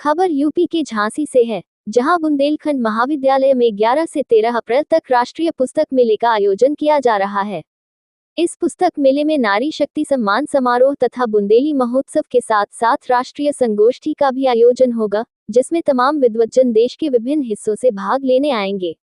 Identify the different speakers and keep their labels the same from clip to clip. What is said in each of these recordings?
Speaker 1: खबर यूपी के झांसी से है, जहां बुंदेलखंड महाविद्यालय में 11 से 13 अप्रैल तक राष्ट्रीय पुस्तक मेले का आयोजन किया जा रहा है। इस पुस्तक मेले में नारी शक्ति सम्मान समारोह तथा बुंदेली महोत्सव के साथ साथ राष्ट्रीय संगोष्ठी का भी आयोजन होगा, जिसमें तमाम विद्वज्जन देश के विभिन्न हिस्सों से भाग लेने आएंगे।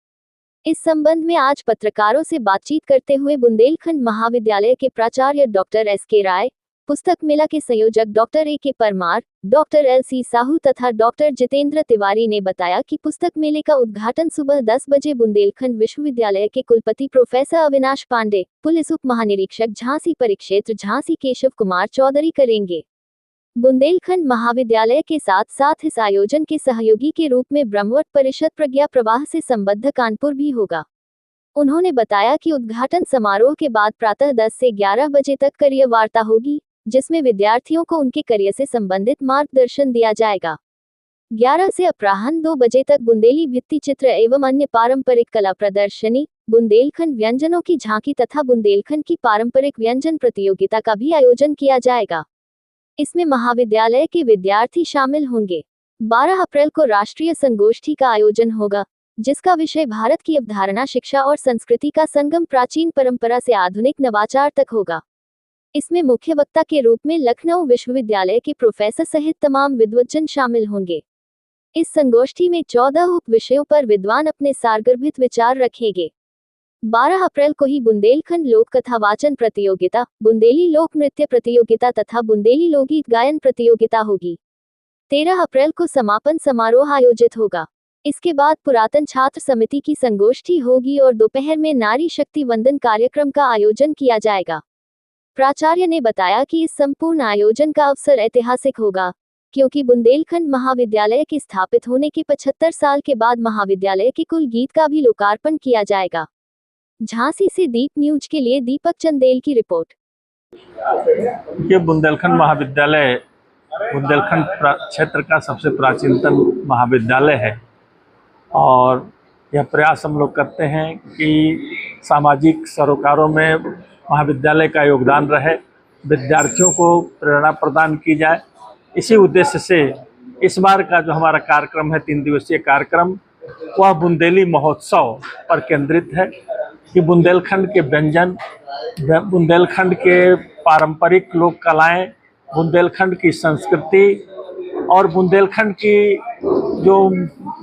Speaker 1: इस संबंध में आज पत्रकारों से बातचीत करते हुए बुंदेलखंड महाविद्यालय के प्राचार्य डॉक्टर एस.के. राय, पुस्तक मेला के संयोजक doctor A K. Parmar, doctor L C. Sahu तथा डॉक्टर जितेंद्र तिवारी ने बताया कि पुस्तक मेले का उद्घाटन सुबह 10 बजे बुंदेलखंड विश्वविद्यालय के कुलपति प्रोफेसर अविनाश पांडे, पुलिस उप महानिरीक्षक झांसी परिक्षेत्र झांसी केशव कुमार चौधरी करेंगे। बुंदेलखंड महाविद्यालय के साथ साथ इस आयोजन के सहयोगी के रूप में ब्रह्मवट परिषद प्रज्ञा प्रवाह से संबद्ध कानपुर भी होगा। उन्होंने बताया कि उद्घाटन समारोह के बाद प्रातः 10 से 11 बजे तक करियर वार्ता होगी, जिसमें विद्यार्थियों को उनके करियर से संबंधित मार्गदर्शन दिया जाएगा। 11 से अपराह्न 2 बजे तक बुंदेली भित्ति चित्र एवं अन्य पारंपरिक कला प्रदर्शनी, बुंदेलखंड व्यंजनों की झांकी तथा बुंदेलखंड की पारंपरिक व्यंजन प्रतियोगिता का भी आयोजन किया जाएगा। इसमें महाविद्यालय के विद्यार्थी शामिल होंगे। 12 अप्रैल को राष्ट्रीय संगोष्ठी का आयोजन होगा, जिसका विषय भारत की अवधारणा शिक्षा और संस्कृति का संगम प्राचीन परंपरा से आधुनिक नवाचार तक होगा। इसमें मुख्य वक्ता के रूप में लखनऊ विश्वविद्यालय के प्रोफेसर सहित तमाम विद्वज्जन शामिल होंगे। इस संगोष्ठी में 14 उप विषयों पर विद्वान अपने सारगर्भित विचार रखेंगे। 12 अप्रैल को ही बुंदेलखंड लोक कथा वाचन प्रतियोगिता, बुंदेली लोक नृत्य प्रतियोगिता तथा बुंदेली लोकगीत गायन प्रतियोगिता होगी। 13 अप्रैल को समापन समारोह आयोजित होगा। इसके बाद पुरातन छात्र समिति की संगोष्ठी होगी और दोपहर में नारी शक्ति वंदन कार्यक्रम का आयोजन किया जाएगा। प्राचार्य ने बताया कि इस संपूर्ण आयोजन का अवसर ऐतिहासिक होगा, क्योंकि बुंदेलखंड महाविद्यालय के स्थापित होने के 75 साल के बाद महाविद्यालय के कुल गीत का भी लोकार्पण किया जाएगा। झांसी से दीप न्यूज के लिए दीपक चंदेल की रिपोर्ट।
Speaker 2: ये बुंदेलखंड महाविद्यालय बुंदेलखंड क्षेत्र का सबसे प्राचीनतम महाविद्यालय है और यह प्रयास हम लोग करते हैं कि सामाजिक सरोकारों में महाविद्यालय का योगदान रहे, विद्यार्थियों को प्रेरणा प्रदान की जाए। इसी उद्देश्य से इस बार का जो हमारा कार्यक्रम है 3 दिवसीय कार्यक्रम, वह बुंदेली महोत्सव पर केंद्रित है कि बुंदेलखंड के व्यंजन, बुंदेलखंड के पारंपरिक लोक कलाएं, बुंदेलखंड की संस्कृति और बुंदेलखंड की जो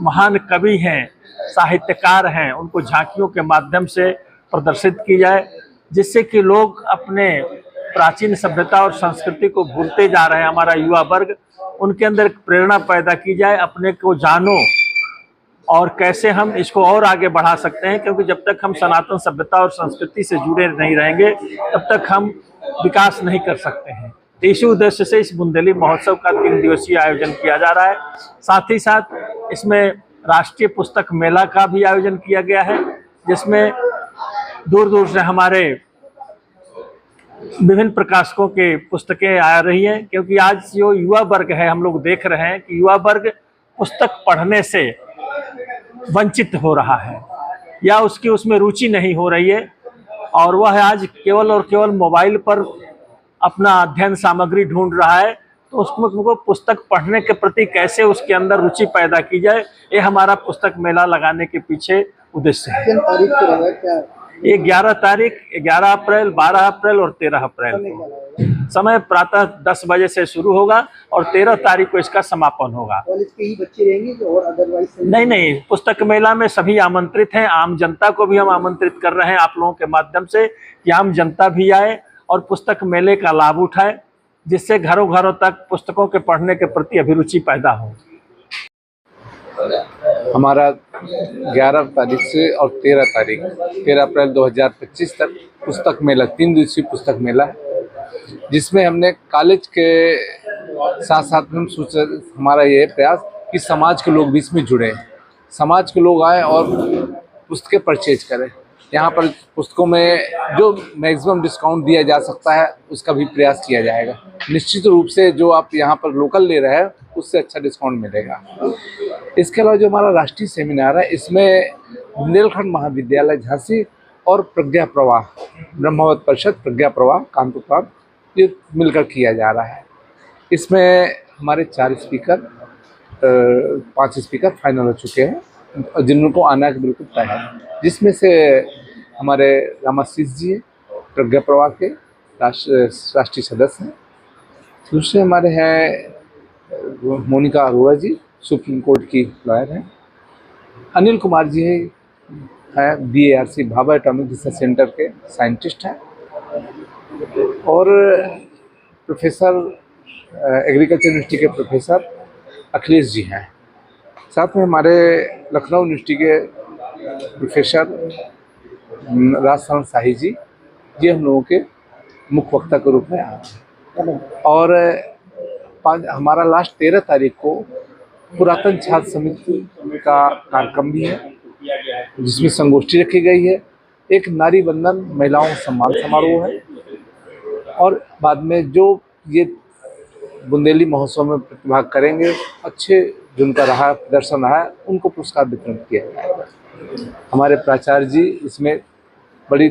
Speaker 2: महान कवि हैं, साहित्यकार हैं, उनको झांकियों के माध्यम से प्रदर्शित की जाए, जिससे कि लोग अपने प्राचीन सभ्यता और संस्कृति को भूलते जा रहे हैं। हमारा युवा वर्ग, उनके अंदर प्रेरणा पैदा की जाए, अपने को जानो और कैसे हम इसको और आगे बढ़ा सकते हैं, क्योंकि जब तक हम सनातन सभ्यता और संस्कृति से जुड़े नहीं रहेंगे तब तक हम विकास नहीं कर सकते हैं। तो इसी उद्देश्य से इस बुंदेली महोत्सव का 3 दिवसीय आयोजन किया जा रहा है। साथ ही साथ इसमें राष्ट्रीय पुस्तक मेला का भी आयोजन किया गया है, जिसमें दूर दूर से हमारे विभिन्न प्रकाशकों के पुस्तकें आ रही हैं, क्योंकि आज जो युवा वर्ग है, हम लोग देख रहे हैं कि युवा वर्ग पुस्तक पढ़ने से वंचित हो रहा है या उसकी उसमें रुचि नहीं हो रही है और वह आज केवल और केवल मोबाइल पर अपना अध्ययन सामग्री ढूंढ रहा है। तो उसको पुस्तक पढ़ने के प्रति कैसे उसके अंदर रुचि पैदा की जाए, ये हमारा पुस्तक मेला लगाने के पीछे उद्देश्य है। ये 11 तारीख, 11 अप्रैल, 12 अप्रैल और 13 अप्रैल। समय प्रातः 10 बजे से शुरू होगा और 13 तारीख को इसका समापन होगा।
Speaker 3: कॉलेज के ही बच्चे रहेंगे और अदरवाइज
Speaker 2: नहीं, पुस्तक मेला में सभी आमंत्रित हैं। आम जनता को भी हम आमंत्रित कर रहे हैं आप लोगों के माध्यम से कि आम जनता भी आए और पुस्तक मेले का लाभ उठाए, जिससे घरों घरों तक पुस्तकों के पढ़ने के प्रति अभिरुचि पैदा हो।
Speaker 4: हमारा 11 तारीख से और 13 अप्रैल 2025 तक पुस्तक मेला, 3 दिवसीय पुस्तक मेला है, जिसमें हमने कॉलेज के साथ साथ में हमारा ये प्रयास कि समाज के लोग भी इसमें जुड़े, समाज के लोग आए और पुस्तकें परचेज करें। यहाँ पर पुस्तकों में जो मैक्सिमम डिस्काउंट दिया जा सकता है उसका भी प्रयास किया जाएगा। निश्चित रूप से जो आप यहाँ पर लोकल ले रहे हैं उससे अच्छा डिस्काउंट मिलेगा। इसके अलावा जो हमारा राष्ट्रीय सेमिनार है, इसमें बुंदेलखंड महाविद्यालय झांसी और प्रज्ञा प्रवाह, ब्रह्मवट परिषद प्रज्ञा प्रवाह कानपुर, ये मिलकर किया जा रहा है। इसमें हमारे 4 स्पीकर 5 स्पीकर फाइनल हो चुके हैं जिनको आना के बिल्कुल तय है, जिसमें से हमारे रामाशीष जी प्रज्ञा प्रवाह के राष्ट्रीय सदस्य हैं। दूसरे हमारे हैं मोनिका अरोड़ा जी, सुप्रीम कोर्ट की लॉयर हैं। अनिल कुमार जी है BARC Bhabha atomic research centre के साइंटिस्ट हैं। और प्रोफेसर एग्रीकल्चर यूनिवर्सिटी के प्रोफेसर अखिलेश जी हैं। साथ में हमारे लखनऊ यूनिवर्सिटी के प्रोफेसर राजशरण शाही जी, ये हम लोगों के मुख्य वक्ता के रूप में आ रहे हैं। और हमारा लास्ट 13 तारीख को पुरातन छात्र समिति का कार्यक्रम भी है, जिसमें संगोष्ठी रखी गई है। एक नारी बंधन महिलाओं सम्मान समारोह है, और बाद में जो ये बुंदेली महोत्सव में प्रतिभाग करेंगे, अच्छे जिनका रहा प्रदर्शन रहा है, उनको पुरस्कार वितरण किया जाएगा। हमारे प्राचार्य जी इसमें बड़ी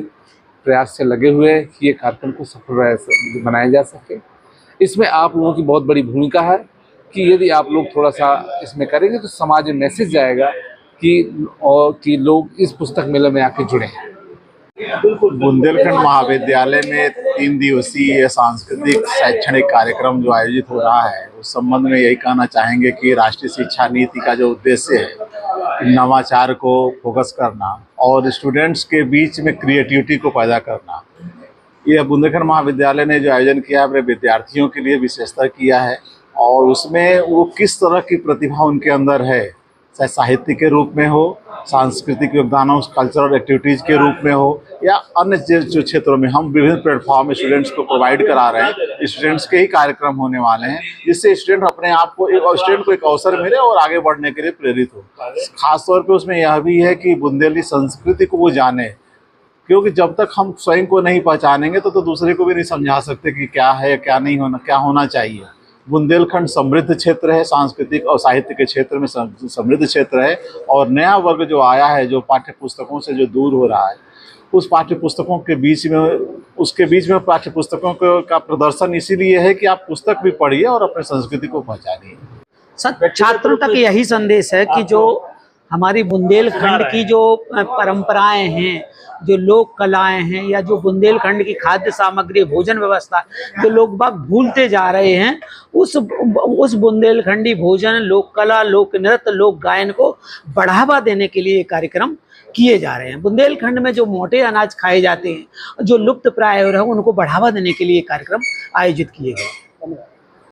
Speaker 4: प्रयास से लगे हुए हैं कि ये कार्यक्रम को सफल बनाया जा सके। इसमें आप लोगों की बहुत बड़ी भूमिका है कि यदि आप लोग थोड़ा सा इसमें करेंगे तो समाज में मैसेज जाएगा कि लोग इस पुस्तक मेले में आके जुड़े।
Speaker 5: बुंदेलखंड महाविद्यालय में 3 दिवसीय सांस्कृतिक शैक्षणिक कार्यक्रम जो आयोजित हो रहा है, उस संबंध में यही कहना चाहेंगे कि राष्ट्रीय शिक्षा नीति का जो उद्देश्य है नवाचार को फोकस करना और स्टूडेंट्स के बीच में क्रिएटिविटी को पैदा करना, यह बुंदेलखंड महाविद्यालय ने जो आयोजन किया है अपने विद्यार्थियों के लिए विशेषता किया है। और उसमें वो किस तरह की प्रतिभा उनके अंदर है, चाहे साहित्य के रूप में हो, सांस्कृतिक योगदानों कल्चरल एक्टिविटीज़ के रूप में हो, या अन्य जो क्षेत्रों में हम विभिन्न प्लेटफॉर्म स्टूडेंट्स को प्रोवाइड करा रहे हैं। स्टूडेंट्स के ही कार्यक्रम होने वाले हैं, जिससे स्टूडेंट अपने आप को एक अवसर मिले और आगे बढ़ने के लिए प्रेरित हो। खासतौर पे उसमें यह भी है कि बुंदेली संस्कृति को वो जाने, क्योंकि जब तक हम स्वयं को नहीं पहचानेंगे तो दूसरे को भी नहीं समझा सकते कि क्या है, क्या नहीं होना, क्या होना चाहिए। बुंदेलखंड समृद्ध क्षेत्र है, सांस्कृतिक और साहित्य के क्षेत्र में समृद्ध क्षेत्र है। और नया वर्ग जो आया है, जो पाठ्य पुस्तकों से जो दूर हो रहा है, उस पाठ्य पुस्तकों के बीच में पाठ्य पुस्तकों का प्रदर्शन इसीलिए है कि आप पुस्तक भी पढ़िए और अपने संस्कृति को पहचानिए।
Speaker 3: सर, छात्रों तक यही संदेश है कि जो हमारी बुंदेलखंड की जो परंपराएं हैं, जो लोक कलाएं हैं, या जो बुंदेलखंड की खाद्य सामग्री, भोजन व्यवस्था जो लोग बाग भूलते जा रहे हैं, उस बुंदेलखंडी भोजन, लोक कला, लोक नृत्य, लोक गायन को बढ़ावा देने के लिए कार्यक्रम किए जा रहे हैं। बुंदेलखंड में जो मोटे अनाज खाए जाते हैं, जो लुप्त प्राय हो रहे हैं, उनको बढ़ावा देने के लिए कार्यक्रम आयोजित किए गए।